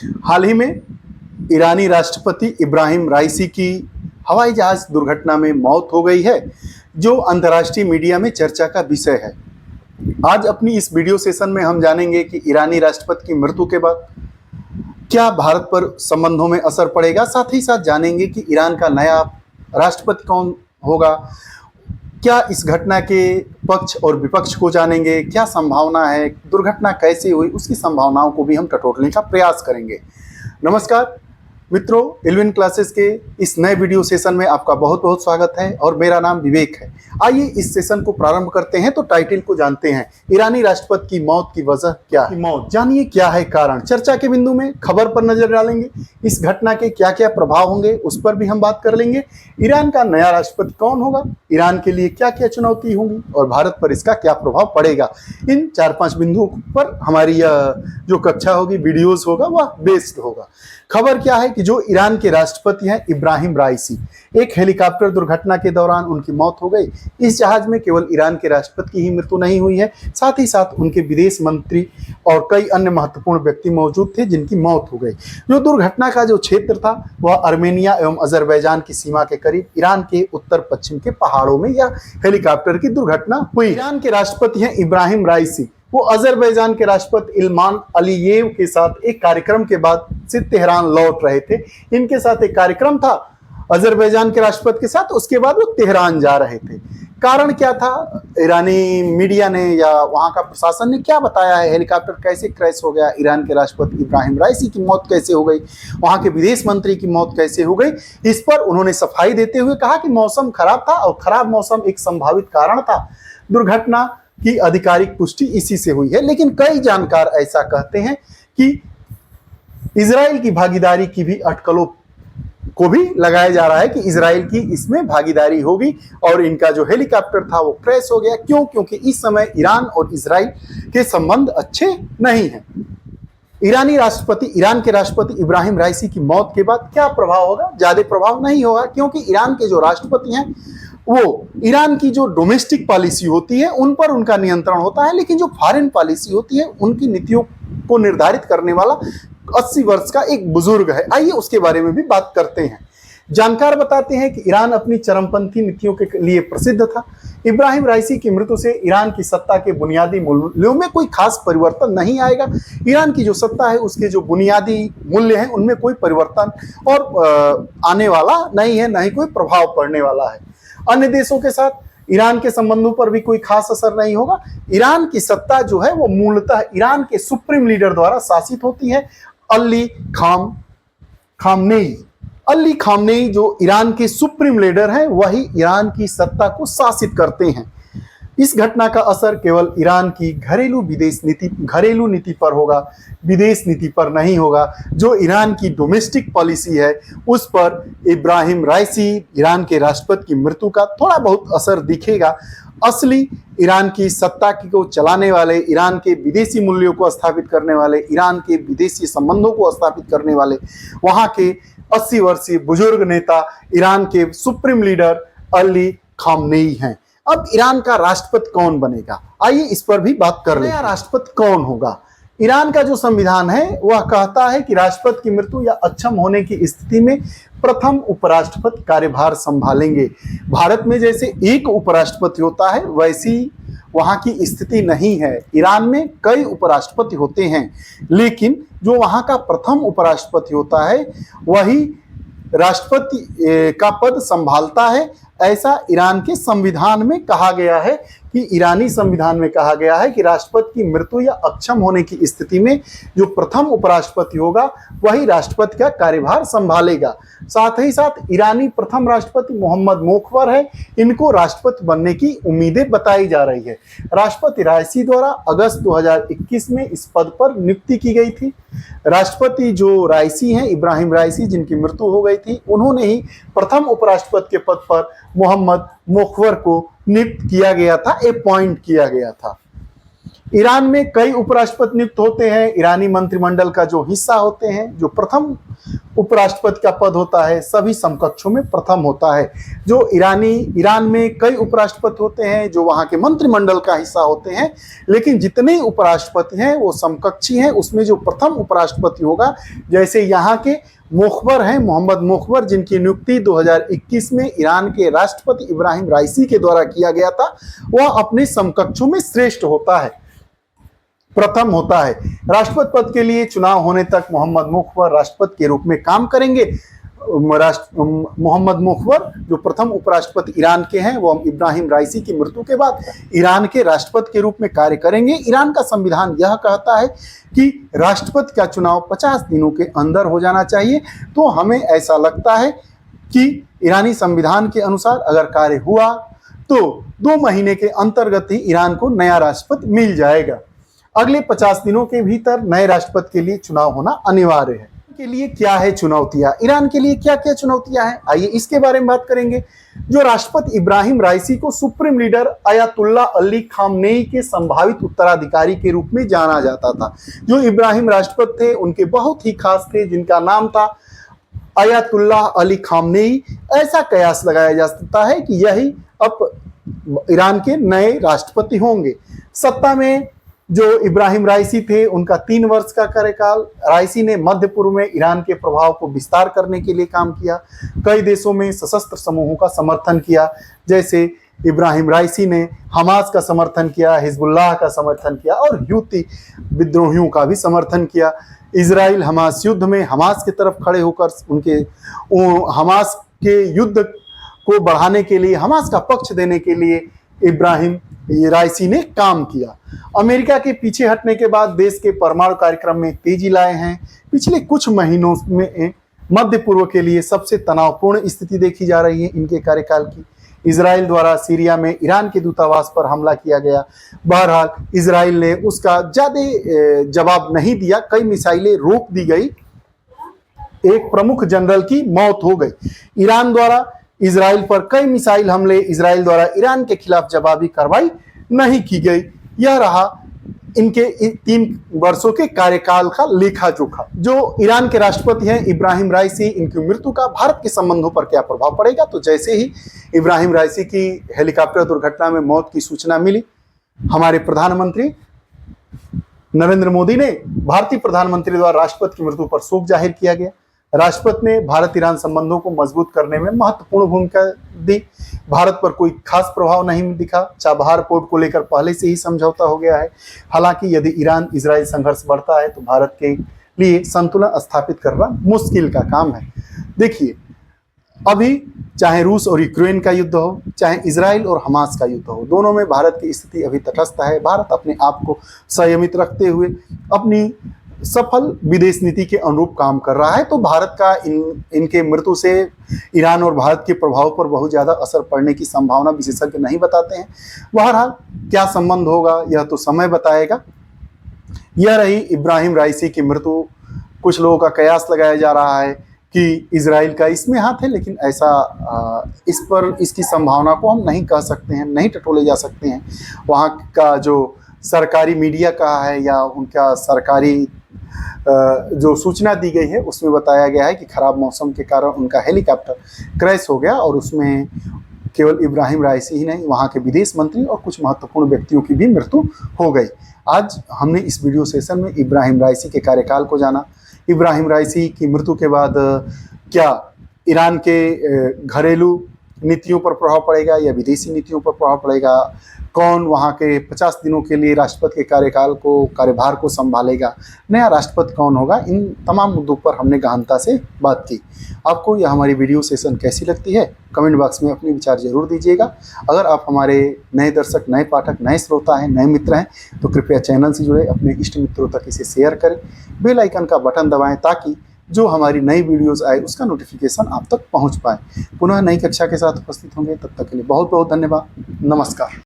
हाल ही में ईरानी राष्ट्रपति इब्राहिम राइसी की हवाई जहाज दुर्घटना में मौत हो गई है, जो अंतर्राष्ट्रीय मीडिया में चर्चा का विषय है। आज अपनी इस वीडियो सेशन में हम जानेंगे कि ईरानी राष्ट्रपति की मृत्यु के बाद क्या भारत पर संबंधों में असर पड़ेगा। साथ ही साथ जानेंगे कि ईरान का नया राष्ट्रपति कौन होगा, क्या इस घटना के पक्ष और विपक्ष को जानेंगे, क्या संभावना है, दुर्घटना कैसे हुई, उसकी संभावनाओं को भी हम टटोलने का प्रयास करेंगे। नमस्कार मित्रों, एल्विन क्लासेस के इस नए वीडियो सेशन में आपका बहुत बहुत स्वागत है और मेरा नाम विवेक है। आइए इस सेशन को प्रारंभ करते हैं तो टाइटल को जानते हैं। ईरानी राष्ट्रपति की मौत की वजह क्या है? मौत जानिए क्या है कारण। चर्चा के बिंदु में खबर पर नजर डालेंगे, इस घटना के क्या क्या प्रभाव होंगे उस पर भी हम बात कर लेंगे। ईरान का नया राष्ट्रपति कौन होगा, ईरान के लिए क्या क्या चुनौती होंगी और भारत पर इसका क्या प्रभाव पड़ेगा। इन 4-5 बिंदुओं पर हमारी जो कक्षा होगी, वीडियोस होगा, वह बेस्ड होगा। खबर क्या है कि जो ईरान के राष्ट्रपति हैं इब्राहिम राइसी, एक हेलीकॉप्टर दुर्घटना के दौरान उनकी मौत हो गई। इस जहाज में केवल ईरान के राष्ट्रपति की ही मृत्यु नहीं हुई है, साथ ही साथ उनके विदेश मंत्री और कई अन्य महत्वपूर्ण व्यक्ति मौजूद थे जिनकी मौत हो गई। जो दुर्घटना का जो क्षेत्र था वह आर्मेनिया एवं अजरबैजान की सीमा के करीब ईरान के उत्तर पश्चिम के पहाड़ों में यह हेलीकॉप्टर की दुर्घटना हुई। ईरान के राष्ट्रपति हैं इब्राहिम राइसी, वो अजरबैजान के राष्ट्रपति इल्हाम अलीयेव के साथ एक कार्यक्रम के बाद से तेहरान लौट रहे थे। इनके साथ एक कार्यक्रम था अजरबैजान के राष्ट्रपति के साथ, उसके बाद वो तेहरान जा रहे थे। कारण क्या था, ईरानी मीडिया ने या वहां का प्रशासन ने क्या बताया है, हेलीकॉप्टर कैसे क्रैश हो गया, ईरान के राष्ट्रपति इब्राहिम राइसी की मौत कैसे हो गई, वहां के विदेश मंत्री की मौत कैसे हो गई, इस पर उन्होंने सफाई देते हुए कहा कि मौसम खराब था और खराब मौसम एक संभावित कारण था। दुर्घटना की आधिकारिक पुष्टि इसी से हुई है, लेकिन कई जानकार ऐसा कहते हैं कि इजराइल की भागीदारी की भी अटकलों को भी लगाया जा रहा है कि इजराइल की इसमें भागीदारी होगी और इनका जो हेलीकॉप्टर था वो क्रैश हो गया। क्यों? क्योंकि इस समय ईरान और इजराइल के संबंध अच्छे नहीं हैं। ईरान के राष्ट्रपति इब्राहिम राइसी की मौत के बाद क्या प्रभाव होगा? ज्यादा प्रभाव नहीं होगा, क्योंकि ईरान के जो राष्ट्रपति हैं वो ईरान की जो डोमेस्टिक पॉलिसी होती है उन पर उनका नियंत्रण होता है, लेकिन जो फॉरेन पॉलिसी होती है उनकी नीतियों को निर्धारित करने वाला 80 वर्ष का एक बुजुर्ग है। आइए उसके बारे में भी बात करते हैं। जानकार बताते हैं कि ईरान अपनी चरमपंथी नीतियों के लिए प्रसिद्ध था। इब्राहिम राइसी की मृत्यु से ईरान की सत्ता के बुनियादी मूल्यों में कोई खास परिवर्तन नहीं आएगा। ईरान की जो सत्ता है उसके जो बुनियादी मूल्य हैं उनमें कोई परिवर्तन और आने वाला नहीं है, न ही कोई प्रभाव पड़ने वाला है। अन्य देशों के साथ ईरान के संबंधों पर भी कोई खास असर नहीं होगा। ईरान की सत्ता जो है वो मूलतः ईरान के सुप्रीम लीडर द्वारा शासित होती है। अली खामनेई जो ईरान के सुप्रीम लीडर हैं वही ईरान की सत्ता को शासित करते हैं। इस घटना का असर केवल ईरान की घरेलू नीति पर होगा, विदेश नीति पर नहीं होगा। जो ईरान की डोमेस्टिक पॉलिसी है उस पर इब्राहिम राइसी ईरान के राष्ट्रपति की मृत्यु का थोड़ा बहुत असर दिखेगा। असली ईरान की सत्ता को चलाने वाले, ईरान के विदेशी मूल्यों को स्थापित करने वाले, ईरान के विदेशी संबंधों को स्थापित करने वाले वहां के 80 वर्षीय बुजुर्ग नेता ईरान के सुप्रीम लीडर अली खामनेई हैं। अब ईरान का राष्ट्रपति कौन बनेगा, आइए इस पर भी बात कर लें। राष्ट्रपति कौन होगा? ईरान का जो संविधान है वह कहता है कि राष्ट्रपति की मृत्यु या अक्षम होने की स्थिति में प्रथम उपराष्ट्रपति कार्यभार संभालेंगे। भारत में जैसे एक उपराष्ट्रपति होता है वैसी वहां की स्थिति नहीं है। ईरान में कई उपराष्ट्रपति होते हैं, लेकिन जो वहां का प्रथम उपराष्ट्रपति होता है वही राष्ट्रपति का पद संभालता है। ऐसा ईरान के संविधान में कहा गया है कि ईरानी संविधान में कहा गया है कि राष्ट्रपति की मृत्यु या अक्षम होने की स्थिति में जो प्रथम उपराष्ट्रपति होगा वही राष्ट्रपति का कार्यभार संभालेगा। साथ ही साथ ईरानी प्रथम राष्ट्रपति मोहम्मद मोख्बर है, इनको राष्ट्रपति बनने की उम्मीदें बताई जा रही है। राष्ट्रपति राइसी द्वारा अगस्त 2021 में इस पद पर नियुक्ति की गई थी। राष्ट्रपति जो राइसी हैं, इब्राहिम राइसी, जिनकी मृत्यु हो गई थी, उन्होंने ही प्रथम उपराष्ट्रपति के पद पर मोहम्मद मोख्बर को नियुक्त किया गया था, अपॉइंट किया गया था। ईरान में कई उपराष्ट्रपति नियुक्त होते हैं। ईरानी मंत्रिमंडल का जो हिस्सा होते हैं, जो प्रथम उपराष्ट्रपति का पद होता है, सभी समकक्षों में प्रथम होता है। जो ईरान में कई उपराष्ट्रपति होते हैं जो वहां के मंत्रिमंडल का हिस्सा होते हैं, लेकिन जितने उपराष्ट्रपति हैं वो समकक्षी हैं। उसमें जो प्रथम उपराष्ट्रपति होगा, जैसे यहाँ के मुखबर हैं, मोहम्मद मुखबर, जिनकी नियुक्ति 2021 में ईरान के राष्ट्रपति इब्राहिम राइसी के द्वारा किया गया था, वह अपने समकक्षों में श्रेष्ठ होता है, प्रथम होता है। राष्ट्रपति पद के लिए चुनाव होने तक मोहम्मद मुखबर राष्ट्रपति के रूप में काम करेंगे। मोहम्मद मुखबर जो प्रथम उपराष्ट्रपति ईरान के हैं, वो इब्राहिम राइसी की मृत्यु के बाद ईरान के राष्ट्रपति के रूप में कार्य करेंगे। ईरान का संविधान यह कहता है कि राष्ट्रपति का चुनाव 50 दिनों के अंदर हो जाना चाहिए। तो हमें ऐसा लगता है कि ईरानी संविधान के अनुसार अगर कार्य हुआ तो 2 महीने के अंतर्गत ही ईरान को नया राष्ट्रपति मिल जाएगा। अगले 50 दिनों के भीतर नए राष्ट्रपति के लिए चुनाव होना अनिवार्य है। के लिए क्या है चुनौतियां, ईरान के लिए क्या क्या चुनौतियां हैं, आइए इसके बारे में बात करेंगे। जो राष्ट्रपति इब्राहिम राइसी को supreme leader Ayatollah Ali Khamenei के संभावित उत्तराधिकारी के रूप में जाना जाता था। जो इब्राहिम राष्ट्रपति थे उनके बहुत ही खास थे, जिनका नाम था अयातुल्लाह अली खामनेई। ऐसा कयास लगाया जा सकता है कि यही अब ईरान के नए राष्ट्रपति होंगे। सत्ता में जो इब्राहिम राइसी थे उनका 3 वर्ष का कार्यकाल। राइसी ने मध्य पूर्व में ईरान के प्रभाव को विस्तार करने के लिए काम किया। कई देशों में सशस्त्र समूहों का समर्थन किया, जैसे इब्राहिम राइसी ने हमास का समर्थन किया, हिजबुल्लाह का समर्थन किया और ह्यूती विद्रोहियों का भी समर्थन किया। इजराइल हमास युद्ध में हमास की तरफ खड़े होकर हमास के युद्ध को बढ़ाने के लिए, हमास का पक्ष देने के लिए इब्राहिम राइसी ने काम किया। अमेरिका के पीछे हटने के बाद देश के परमाणु कार्यक्रम में तेजी लाए हैं। पिछले कुछ महीनों में मध्य पूर्व के लिए सबसे तनावपूर्ण स्थिति देखी जा रही है इनके कार्यकाल की। इजराइल द्वारा सीरिया में ईरान के दूतावास पर हमला किया गया। बहरहाल इजराइल ने उसका ज्यादा जवाब नहीं दिया, कई मिसाइलें रोक दी गई, एक प्रमुख जनरल की मौत हो गई। ईरान द्वारा इजराइल पर कई मिसाइल हमले, इजराइल द्वारा ईरान के खिलाफ जवाबी कार्रवाई नहीं की गई। यह रहा इनके 3 वर्षों के कार्यकाल का लेखा जोखा। जो ईरान के राष्ट्रपति हैं इब्राहिम राइसी, इनकी मृत्यु का भारत के संबंधों पर क्या प्रभाव पड़ेगा? तो जैसे ही इब्राहिम राइसी की हेलीकॉप्टर दुर्घटना में मौत की सूचना मिली, हमारे प्रधानमंत्री नरेंद्र मोदी ने भारतीय प्रधानमंत्री द्वारा राष्ट्रपति की मृत्यु पर शोक जाहिर किया गया। राष्ट्रपति ने भारत ईरान संबंधों को मजबूत करने में महत्वपूर्ण भूमिका दी। भारत पर कोई खास प्रभाव नहीं दिखा। चाबहार पोर्ट को लेकर पहले से ही समझौता हो गया है। हालांकि यदि ईरान इजराइल संघर्ष बढ़ता है तो भारत के लिए संतुलन स्थापित करना मुश्किल का काम है। देखिए, अभी चाहे रूस और यूक्रेन का युद्ध हो, चाहे इजराइल और हमास का युद्ध हो, दोनों में भारत की स्थिति अभी तटस्थ है। भारत अपने आप को संयमित रखते हुए अपनी सफल विदेश नीति के अनुरूप काम कर रहा है। तो भारत का इनके मृत्यु से ईरान और भारत के प्रभाव पर बहुत ज़्यादा असर पड़ने की संभावना विशेषज्ञ नहीं बताते हैं। बहरहाल क्या संबंध होगा यह तो समय बताएगा। यह रही इब्राहिम राइसी की मृत्यु। कुछ लोगों का कयास लगाया जा रहा है कि इजराइल का इसमें हाथ है, लेकिन ऐसा इस पर इसकी संभावना को हम नहीं कह सकते हैं, नहीं टटोले जा सकते हैं। वहाँ का जो सरकारी मीडिया का है या उनका सरकारी जो सूचना दी गई है उसमें बताया गया है कि खराब मौसम के कारण उनका हेलीकॉप्टर क्रैश हो गया और उसमें केवल इब्राहिम राइसी ही नहीं, वहाँ के विदेश मंत्री और कुछ महत्वपूर्ण व्यक्तियों की भी मृत्यु हो गई। आज हमने इस वीडियो सेशन में इब्राहिम राइसी के कार्यकाल को जाना। इब्राहिम राइसी की मृत्यु के बाद क्या ईरान के घरेलू नीतियों पर प्रभाव पड़ेगा या विदेशी नीतियों पर प्रभाव पड़ेगा, कौन वहाँ के 50 दिनों के लिए राष्ट्रपति के कार्यभार को संभालेगा, नया राष्ट्रपति कौन होगा, इन तमाम मुद्दों पर हमने गहनता से बात की। आपको यह हमारी वीडियो सेशन कैसी लगती है कमेंट बॉक्स में अपने विचार जरूर दीजिएगा। अगर आप हमारे नए दर्शक, नए पाठक, नए श्रोता हैं, नए मित्र हैं तो कृपया चैनल से जुड़े अपने इष्ट मित्रों तक इसे शेयर करें, बेल आइकन का बटन दबाएं ताकि जो हमारी नई वीडियोस आए उसका नोटिफिकेशन आप तक पहुंच पाए। पुनः नई कक्षा के साथ उपस्थित होंगे, तब तक के लिए बहुत बहुत धन्यवाद। नमस्कार।